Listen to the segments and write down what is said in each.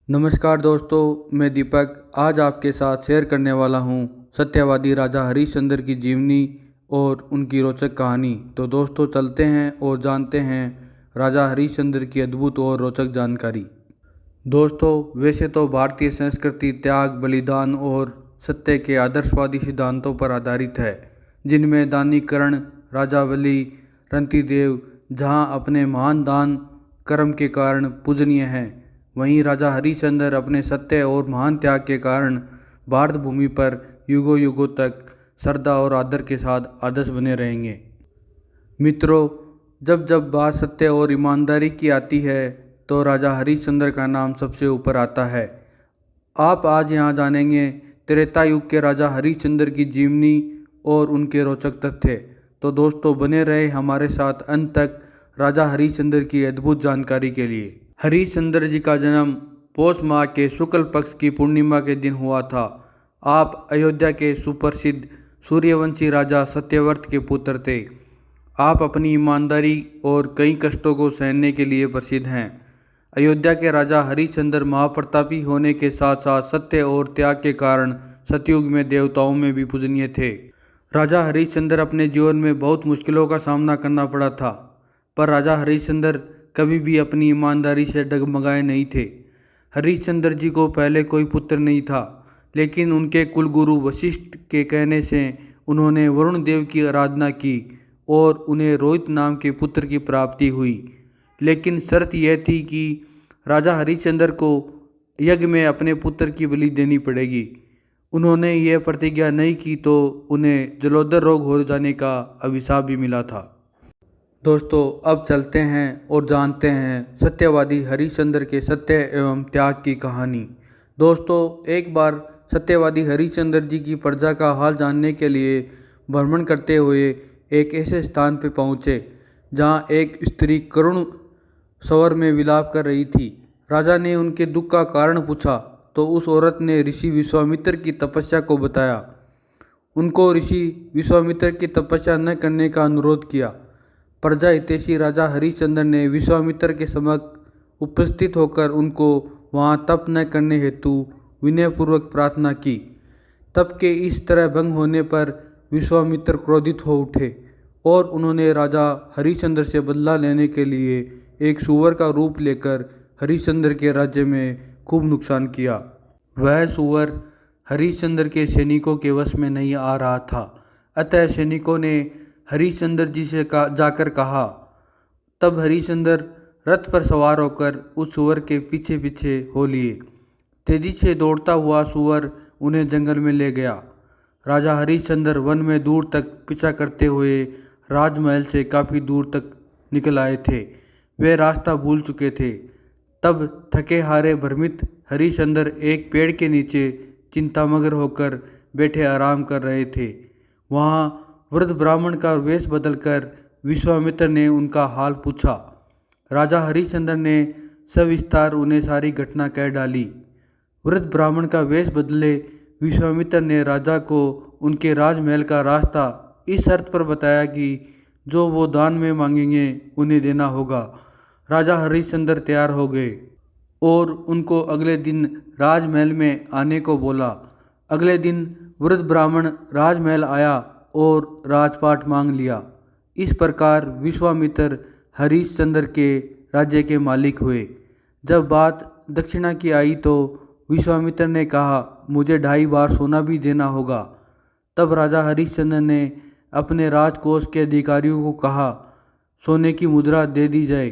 नमस्कार दोस्तों, मैं दीपक आज आपके साथ शेयर करने वाला हूँ सत्यवादी राजा हरिश्चंद्र की जीवनी और उनकी रोचक कहानी। तो दोस्तों चलते हैं और जानते हैं राजा हरिश्चंद्र की अद्भुत और रोचक जानकारी। दोस्तों वैसे तो भारतीय संस्कृति त्याग, बलिदान और सत्य के आदर्शवादी सिद्धांतों पर आधारित है, जिनमें दानीकरण राजा बलि रणतिदेव जहाँ अपने महान दान कर्म के कारण पूजनीय हैं, वहीं राजा हरिश्चंद्र अपने सत्य और महान त्याग के कारण भारत भूमि पर युगों युगों तक श्रद्धा और आदर के साथ आदर्श बने रहेंगे। मित्रों, जब जब बात सत्य और ईमानदारी की आती है तो राजा हरिश्चंद्र का नाम सबसे ऊपर आता है। आप आज यहाँ जानेंगे त्रेता युग के राजा हरिश्चंद्र की जीवनी और उनके रोचक तथ्य। तो दोस्तों बने रहे हमारे साथ अंत तक राजा हरिश्चंद्र की अद्भुत जानकारी के लिए। हरिश्चंद्र जी का जन्म पौष माह के शुक्ल पक्ष की पूर्णिमा के दिन हुआ था। आप अयोध्या के सुप्रसिद्ध सूर्यवंशी राजा सत्यव्रत के पुत्र थे। आप अपनी ईमानदारी और कई कष्टों को सहने के लिए प्रसिद्ध हैं। अयोध्या के राजा हरिश्चंद्र महाप्रतापी होने के साथ साथ सत्य और त्याग के कारण सतयुग में देवताओं में भी पूजनीय थे। राजा हरिश्चंद्र अपने जीवन में बहुत मुश्किलों का सामना करना पड़ा था, पर राजा हरिश्चंद्र कभी भी अपनी ईमानदारी से डगमगाए नहीं थे। हरिश्चंद्र जी को पहले कोई पुत्र नहीं था, लेकिन उनके कुलगुरु वशिष्ठ के कहने से उन्होंने वरुण देव की आराधना की और उन्हें रोहित नाम के पुत्र की प्राप्ति हुई। लेकिन शर्त यह थी कि राजा हरिश्चंद्र को यज्ञ में अपने पुत्र की बलि देनी पड़ेगी। उन्होंने यह प्रतिज्ञा नहीं की तो उन्हें जलोदर रोग हो जाने का अभिशाप भी मिला था। दोस्तों अब चलते हैं और जानते हैं सत्यवादी हरिश्चंद्र के सत्य एवं त्याग की कहानी। दोस्तों एक बार सत्यवादी हरिश्चंद्र जी की प्रजा का हाल जानने के लिए भ्रमण करते हुए एक ऐसे स्थान पर पहुँचे जहाँ एक स्त्री करुण स्वर में विलाप कर रही थी। राजा ने उनके दुख का कारण पूछा तो उस औरत ने ऋषि विश्वामित्र की तपस्या को बताया। उनको ऋषि विश्वामित्र की तपस्या न करने का अनुरोध किया। प्रजा हितैषी राजा हरिश्चंद्र ने विश्वामित्र के समक्ष उपस्थित होकर उनको वहाँ तप न करने हेतु विनयपूर्वक प्रार्थना की। तप के इस तरह भंग होने पर विश्वामित्र क्रोधित हो उठे और उन्होंने राजा हरिश्चंद्र से बदला लेने के लिए एक सूअर का रूप लेकर हरिश्चंद्र के राज्य में खूब नुकसान किया। वह सूअर हरिश्चंद्र के सैनिकों के वश में नहीं आ रहा था, अतः सैनिकों ने हरिश्चंद्र जी से जाकर कहा। तब हरिश्चंद्र रथ पर सवार होकर उस सूअर के पीछे पीछे हो लिए। तेजी से दौड़ता हुआ सूअर उन्हें जंगल में ले गया। राजा हरिश्चंद्र वन में दूर तक पीछा करते हुए राजमहल से काफ़ी दूर तक निकल आए थे। वे रास्ता भूल चुके थे। तब थके हारे भ्रमित हरिश्चंद्र एक पेड़ के नीचे चिंतामग्न होकर बैठे आराम कर रहे थे। वहाँ वृद्ध ब्राह्मण का वेश बदलकर विश्वामित्र ने उनका हाल पूछा। राजा हरिश्चंद्र ने सविस्तार उन्हें सारी घटना कह डाली। वृद्ध ब्राह्मण का वेश बदले विश्वामित्र ने राजा को उनके राजमहल का रास्ता इस शर्त पर बताया कि जो वो दान में मांगेंगे उन्हें देना होगा। राजा हरिश्चंद्र तैयार हो गए और उनको अगले दिन राजमहल में आने को बोला। अगले दिन वृद्ध ब्राह्मण राजमहल आया और राजपाट मांग लिया। इस प्रकार विश्वामित्र हरिश्चंद्र के राज्य के मालिक हुए। जब बात दक्षिणा की आई तो विश्वामित्र ने कहा, मुझे 2.5 बार सोना भी देना होगा। तब राजा हरिश्चंद्र ने अपने राजकोष के अधिकारियों को कहा, सोने की मुद्रा दे दी जाए।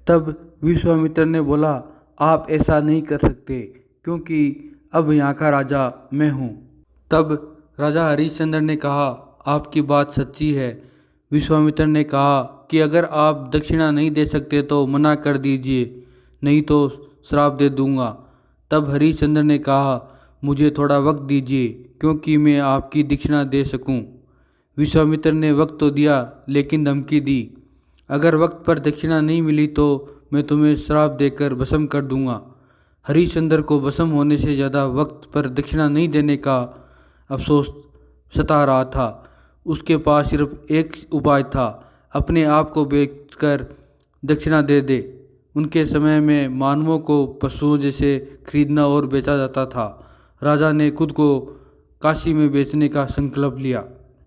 तब विश्वामित्र ने बोला, आप ऐसा नहीं कर सकते क्योंकि अब यहाँ का राजा मैं हूँ। तब राजा हरिश्चंद्र ने कहा, आपकी बात सच्ची है। विश्वामित्र ने कहा कि अगर आप दक्षिणा नहीं दे सकते तो मना कर दीजिए, नहीं तो श्राप दे दूंगा। तब हरिश्चंद्र ने कहा, मुझे थोड़ा वक्त दीजिए क्योंकि मैं आपकी दक्षिणा दे सकूं। विश्वामित्र ने वक्त तो दिया लेकिन धमकी दी, अगर वक्त पर दक्षिणा नहीं मिली तो मैं तुम्हें श्राप देकर भस्म कर दूंगा। हरिश्चंद्र को भस्म होने से ज़्यादा वक्त पर दक्षिणा नहीं देने का अफसोस सता रहा था। उसके पास सिर्फ एक उपाय था, अपने आप को बेचकर दक्षिणा दे दे। उनके समय में मानवों को पशुओं जैसे खरीदना और बेचा जाता था। राजा ने खुद को काशी में बेचने का संकल्प लिया।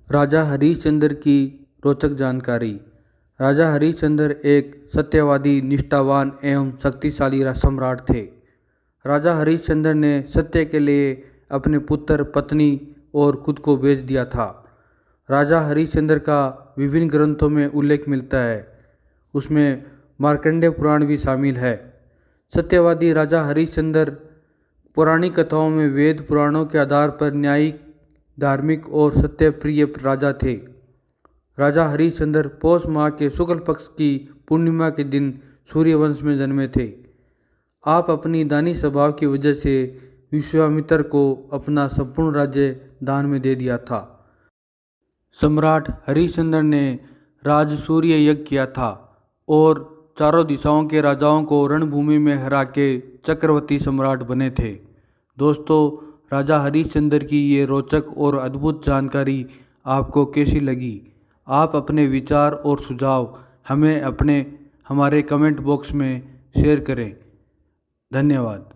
राजा हरिश्चंद्र की रोचक जानकारी। राजा हरिश्चंद्र एक सत्यवादी, निष्ठावान एवं शक्तिशाली सम्राट थे। राजा हरिश्चंद्र ने सत्य के लिए अपने पुत्र, पत्नी और खुद को बेच दिया था। राजा हरिश्चंद्र का विभिन्न ग्रंथों में उल्लेख मिलता है, उसमें मार्कंडेय पुराण भी शामिल है। सत्यवादी राजा हरिश्चंद्र पौराणिक कथाओं में वेद पुराणों के आधार पर न्यायिक, धार्मिक और सत्यप्रिय राजा थे। राजा हरिश्चंद्र पौष माह के शुक्ल पक्ष की पूर्णिमा के दिन सूर्यवंश में जन्मे थे। आप अपनी दानी स्वभाव की वजह से विश्वामित्र को अपना संपूर्ण राज्य दान में दे दिया था। सम्राट हरिश्चंद्र ने राजसूय यज्ञ किया था और चारों दिशाओं के राजाओं को रणभूमि में हरा के चक्रवर्ती सम्राट बने थे। दोस्तों, राजा हरिश्चंद्र की ये रोचक और अद्भुत जानकारी आपको कैसी लगी? आप अपने विचार और सुझाव हमें हमारे कमेंट बॉक्स में शेयर करें। धन्यवाद।